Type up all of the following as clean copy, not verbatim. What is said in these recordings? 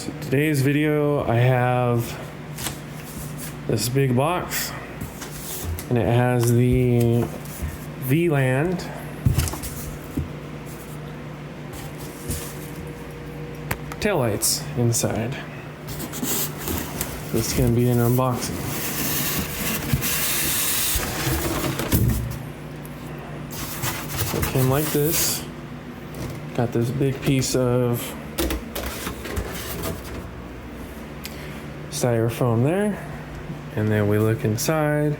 So today's video, I have this big box, and it has the Vland taillights inside. This is going to be an unboxing. So it came like this. Got this big piece of styrofoam there, and then we look inside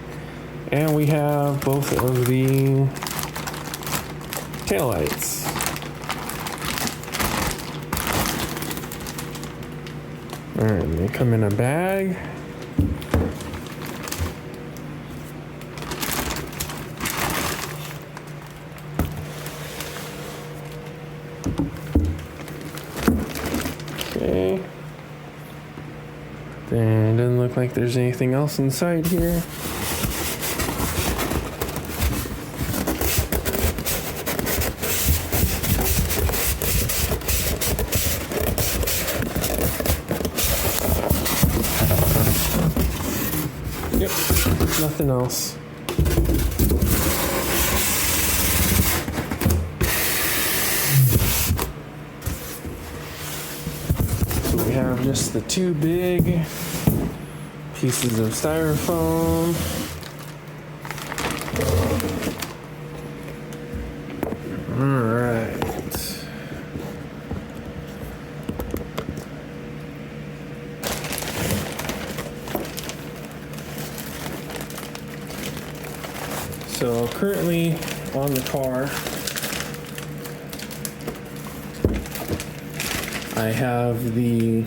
and we have both of the taillights. Alright, they come in a bag. Okay. Then it doesn't look like there's anything else inside here. Yep, nothing else. So we have just the two big pieces of styrofoam. All right. So currently on the car, I have the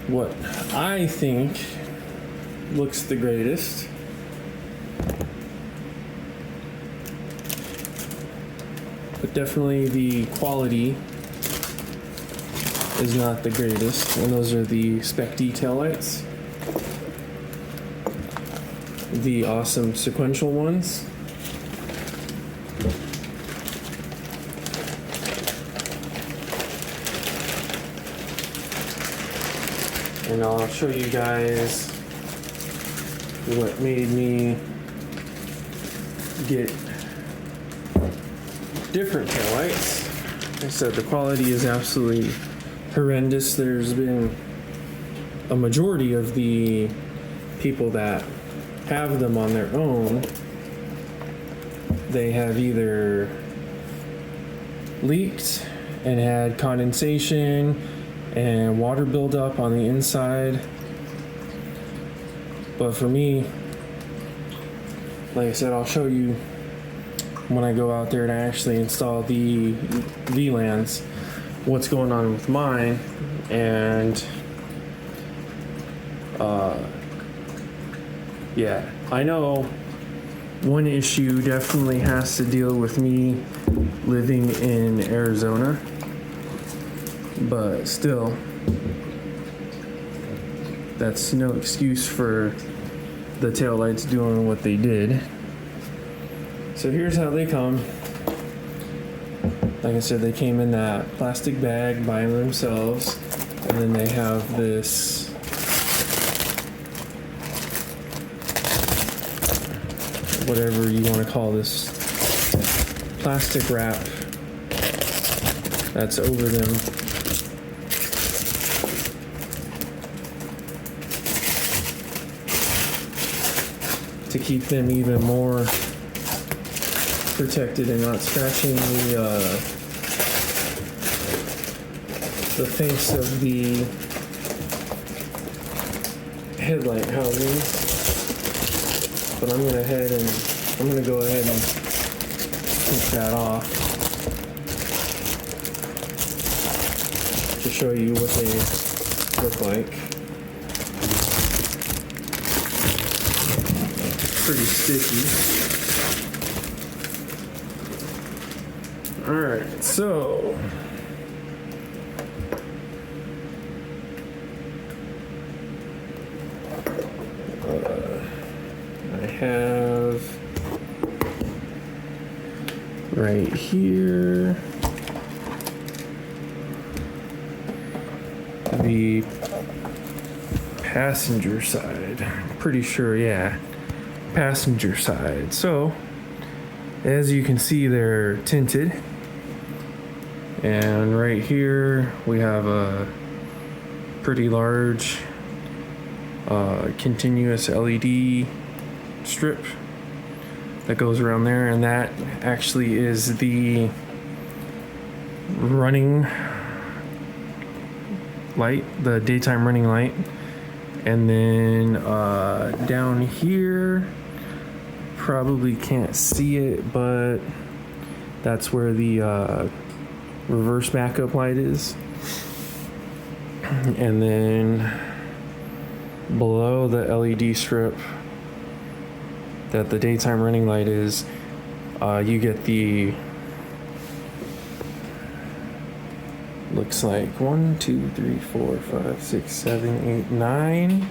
what I think looks the greatest. But definitely the quality is not the greatest, and those are the spec detail lights, the awesome sequential ones. And I'll show you guys what made me get different taillights. Like I said, the quality is absolutely horrendous. There's been a majority of the people that have them on their own, they have either leaked and had condensation and water buildup on the inside. But for me, like I said, I'll show you when I go out there to actually install the Vlands what's going on with mine. And yeah, I know one issue definitely has to deal with me living in Arizona, but still, that's no excuse for the taillights doing what they did. So here's how they come. Like I said, they came in that plastic bag by themselves, and then they have this whatever you want to call this plastic wrap that's over them. To keep them even more protected and not scratching the face of the headlight housings. But I'm gonna go ahead and take that off to show you what they look like. Pretty sticky. Alright, so I have right here. The passenger side. I'm pretty sure, yeah. Passenger side. So, as you can see, they're tinted. And right here, we have a pretty large continuous LED strip that goes around there, and that actually is the running light, the daytime running light. And then down here, probably can't see it, but that's where the reverse backup light is. And then below the LED strip that the daytime running light is, you get the, looks like 1, 2, 3, 4, 5, 6, 7, 8, 9.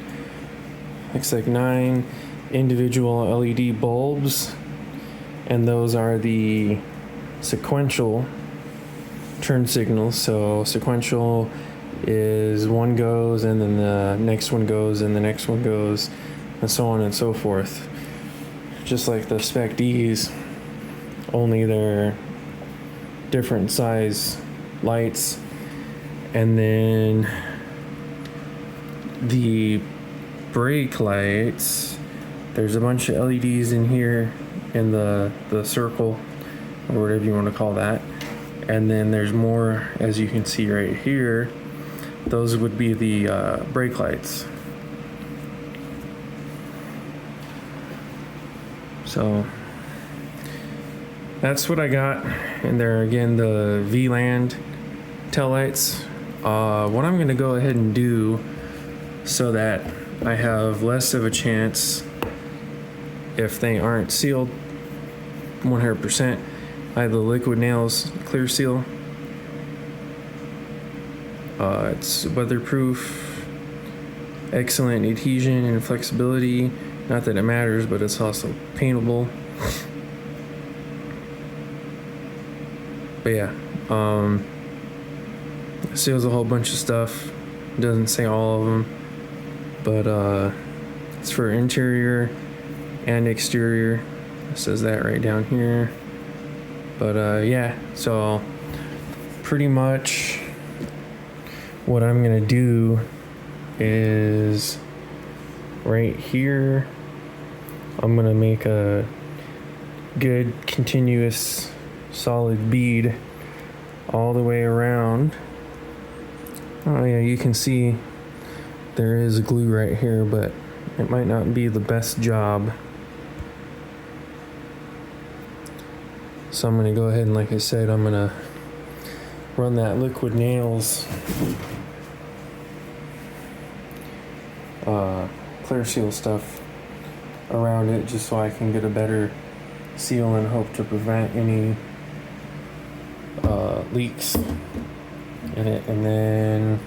Looks like 9 individual LED bulbs, and those are the sequential turn signals. So sequential is one goes, and then the next one goes, and the next one goes, and so on and so forth. Just like the spec Ds, only they're different size lights. And then the brake lights, there's a bunch of LEDs in here in the circle, or whatever you want to call that. And then there's more, as you can see right here. Those would be the brake lights. So that's what I got. And there again, the Vland tail lights. What I'm gonna go ahead and do, so that I have less of a chance if they aren't sealed 100%, I have the Liquid Nails Clear Seal. It's weatherproof, excellent adhesion and flexibility. Not that it matters, but it's also paintable. But yeah, seals a whole bunch of stuff. Doesn't say all of them, but it's for interior and exterior. It says that right down here. But yeah, so pretty much what I'm gonna do is right here, I'm gonna make a good continuous solid bead all the way around. Oh yeah, you can see there is glue right here, but it might not be the best job. So I'm gonna go ahead and, like I said, I'm gonna run that Liquid Nails clear seal stuff around it, just so I can get a better seal and hope to prevent any leaks in it. And then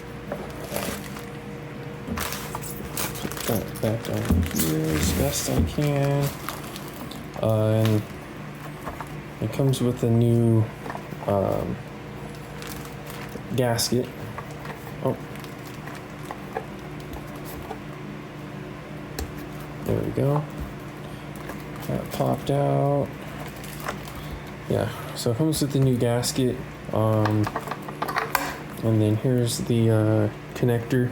put that back down here as best I can. And it comes with a new gasket. Oh, there we go. That popped out. Yeah, so it comes with the new gasket. And then here's the connector.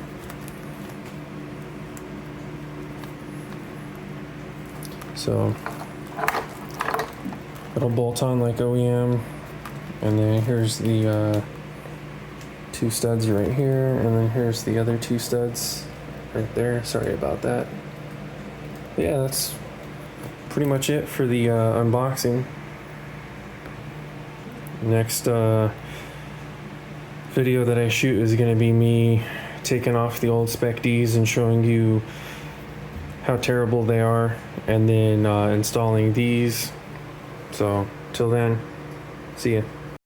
So it'll bolt on like OEM. And then here's the 2 studs right here, and then here's the other 2 studs right there. Sorry about that. But yeah, that's pretty much it for the unboxing. Next video that I shoot is going to be me taking off the old Spec Ds and showing you how terrible they are, and then installing these. So till then, see ya.